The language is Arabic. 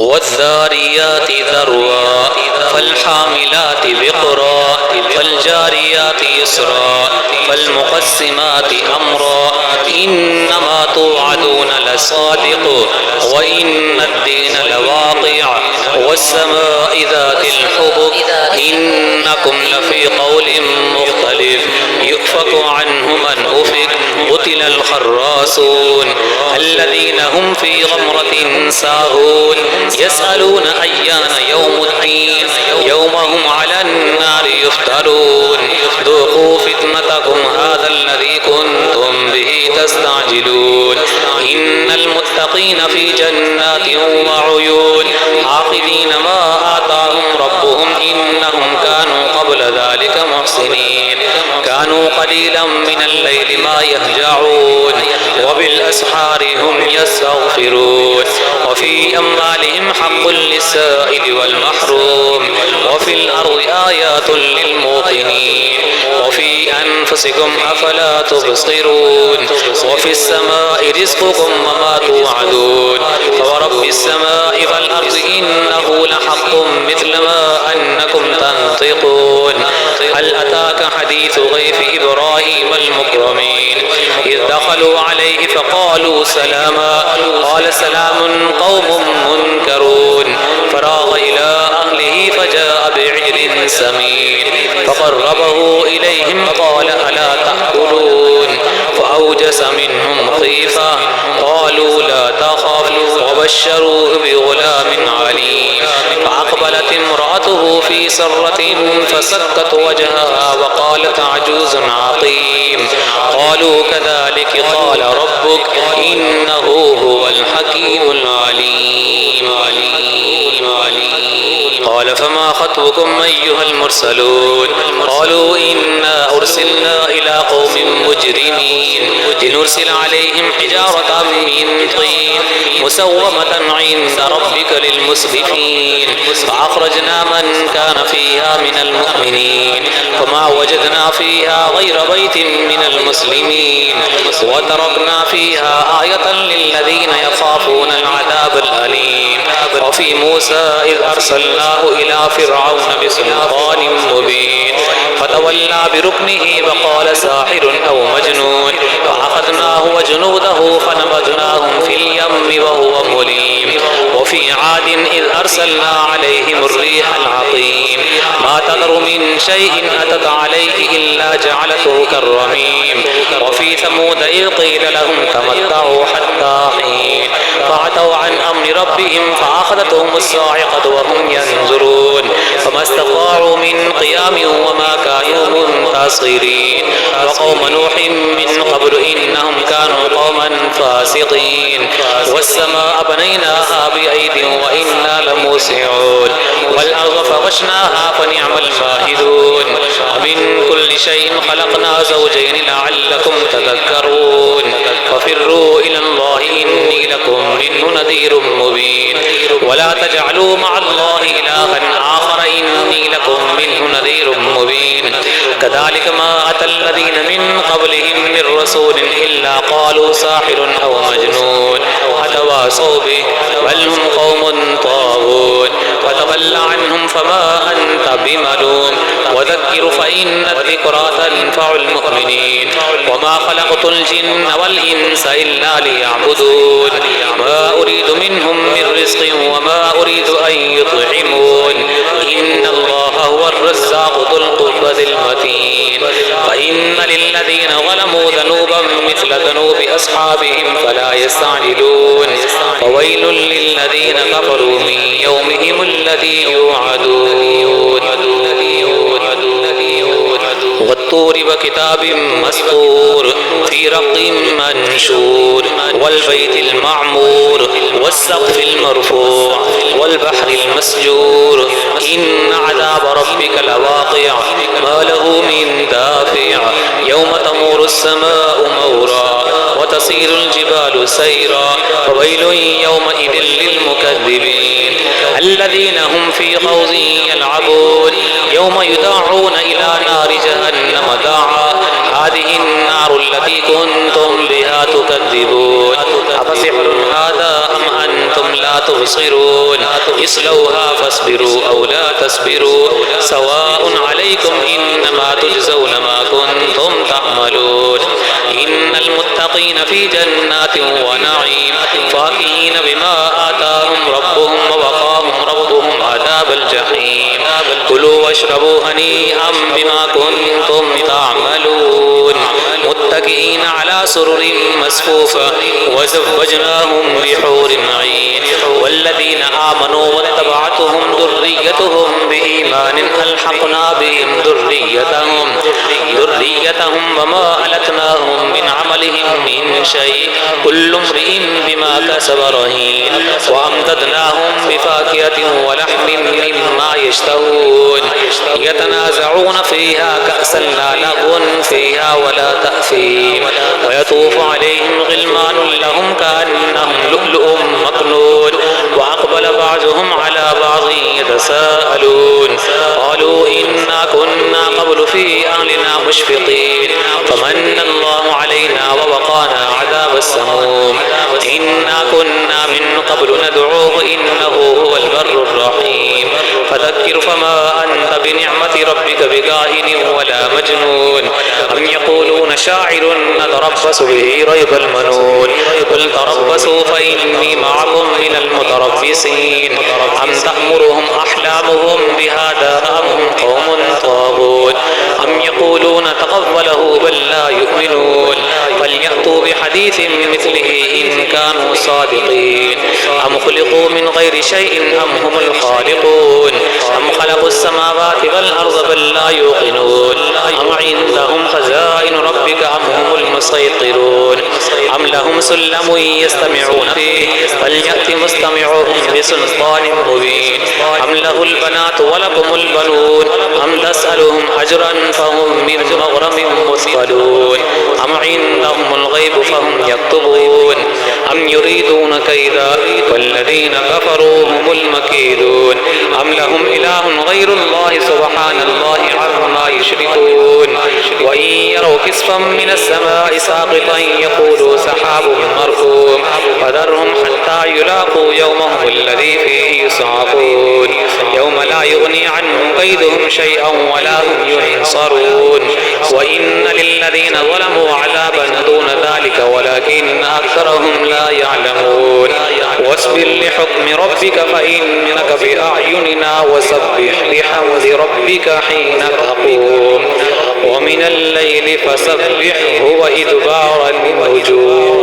والذاريات ذروا فالحاملات وقرا فالجاريات يسرا فالمقسمات أمرا إنما توعدون لصادق وإن الدين لواقع والسماء ذات الحبك إنكم لفي قول مختلف يؤفك عنه من أفك قتل الخراصون الذين هم في غمرة ساهون يسألون أيان يوم الدين يوم هم على النار يفترون ذوقوا فتنتكم هذا الذي كنتم به تستعجلون إن المتقين في جنات وعيون آخذين ما آتاهم ربهم إنهم كانوا قبل ذلك محسنين كانوا قليلا من الليل ما يهجعون وبالأسحار هم يستغفرون وفي أموالهم حق للسائل والمحروم وفي الأرض آيات للموقنين وفي أنفسكم أفلا تبصرون وفي السماء رزقكم وما توعدون فورب السماء والأرض إنه لحق مثل ما أنكم تنطقون هل أتاك حديث ضيف إبراهيم المكرمين إذ دخلوا عليه فقالوا سلاما قال سلام قوم منكرون فراغ إلى أهله فجاء بعجل سمين فقربه إليهم قال ألا تأكلون فأوجس منهم خيفة قالوا لا تخف وبشروه بغلام عليم فأقبلت امرأته في سرة فسكت وجهها وقالت عجوز عقيم قالوا كذلك قال ربك إنه هو الحكيم العليم قال فما خطبكم أيها المرسلون قالوا إنا أرسلنا إلى قوم مجرمين لنرسل عليهم حجارة من طين مسومة عند ربك للمسرفين فأخرجنا من كان فيها من المؤمنين فما وجدنا فيها غير بيت من المسلمين وتركنا فيها آية للذين يخافون العذاب الأليم وفي موسى إذ أرسلناه إلى فرعون بسلطان مبين فتولى بركنه وقال ساحر أو مجنون فأخذناه وجنوده فنبذناهم في اليم وهو مليم وفي عاد إذ أرسلنا عليهم الريح العقيم ما تذر من شيء أتت عليه إلا جعلته كالرميم وفي ثمود إذ قيل لهم تمتعوا حتى حين فعتوا عن أمر ربهم فأخذتهم الصاعقة وهم ينظرون فما استطاعوا من قيام وما كانوا منتصرين وقوم نوح من قبل إنهم كانوا قوما فاسقين والسماء بنيناها بأيد وإنا لموسعون والأرض فرشناها فنعم الماهدون ومن كل شيء خلقنا زوجين لعلكم تذكرون ففروا إلى الله إني لكم منه نذير مبين ولا تجعلوا مع الله إلها آخر إني لكم منه نذير مبين كذلك ما أتى الذين من قبلهم من رسول إلا قالوا ساحر أو مجنون أتواصوا به بل هم قوم طاغون وتول عنهم فما أنت بملوم وذكر فإن الذكرى تنفع المؤمنين وما خلقت الجن والإنس إلا ليعبدون ما أريد منهم من رزق وما أريد أن يطعمون إن الله هو الرزاق ذو القوة المتين فإن للذين ظلموا ذنوبا مثل ذنوب أصحابهم فلا يستعجلون فويل للذين كفروا من يومهم الذي يوعدون والطور وكتاب مسطور في رق منشور والبيت المعمور والسقف المرفوع والبحر المسجور إن عذاب ربك لواقع ما له من دافع يوم تمور السماء مورا وتصير الجبال سيرا فويل يومئذ للمكذبين الذين هم في خوض يلعبون يوم يدعون إلى نار جهنم دعا هذه النار التي كنتم بها تكذبون أفسحر هذا أم أنتم لا تبصرون اصلوها فاصبروا أو لا تصبروا سواء عليكم إنما تجزون ما كنتم تعملون إن المتقين في جنات ونعيم فاكهين بما آتاهم ربهم ووقاهم ربهم عذاب الجحيم كلوا واشربوا هنيئا بما كنتم تعملون متكئين على سرر مصفوفة وزوجناهم بحور عين والذين آمنوا واتبعتهم ذريتهم بإيمان ألحقنا بهم ذريتهم وما ألتناهم من عملهم من شيء كل امرئ بما كسب رهين وأمددناهم بفاكهة ولحم مما يشتهون يتنازعون فيها كأسا لا لغو فيها ولا تأثيم ويطوف عليهم غلمان لهم كأنهم لؤلؤ مكنون وأقبل بعضهم على بعض يتساءلون قالوا إنا كنا قبل في أهلنا مشفقين فمن الله علينا ووقانا عذاب السموم إنا كنا من قبل ندعوه إنه هو البر الرحيم فذكر فما أنت بنعمة ربك بكاهن ولا مجنون أم يقولون شاعر نتربص به ريب المنون قل تربصوا فإني معكم من المتربصين أم تأمرهم أحلامهم بهذا أم هم قوم طاغون أم يقولون تقوله بل لا يؤمنون فليأتوا بحديث مثله إن كانوا صادقين أم خلقوا من غير شيء أم هم الخالقون أم خلقوا السماوات والأرض بل لا يوقنون أم عندهم خزائن ربك أم هم المسيطرون أم لهم سلم يستمعون فيه فليأت مستمعهم بسلطان مبين أم له البنات ولكم البنون أم تسألهم أجرا فهم من مغرم مثقلون أم عندهم الغيب فهم يكتبون أم يريدون كيدا والذين كفروا هم المكيدون أم لهم إله غير الله سبحان الله عما يشركون وإن يروا كسفا من السماء ساقطا يقولوا سحاب مركوم فذرهم حتى يلاقوا يومهم الذي فيه يصعقون يوم لا يغني عنهم كيدهم شيئا ولا هم ينصرون وإن للذين ظلموا عذابا دون ذلك ولكن أكثرهم لا يعلمون واصبر لحكم ربك فإنك بأعيننا وسبح بحمد ربك حين تقوم ومن الليل فسبحه وإدبار النجوم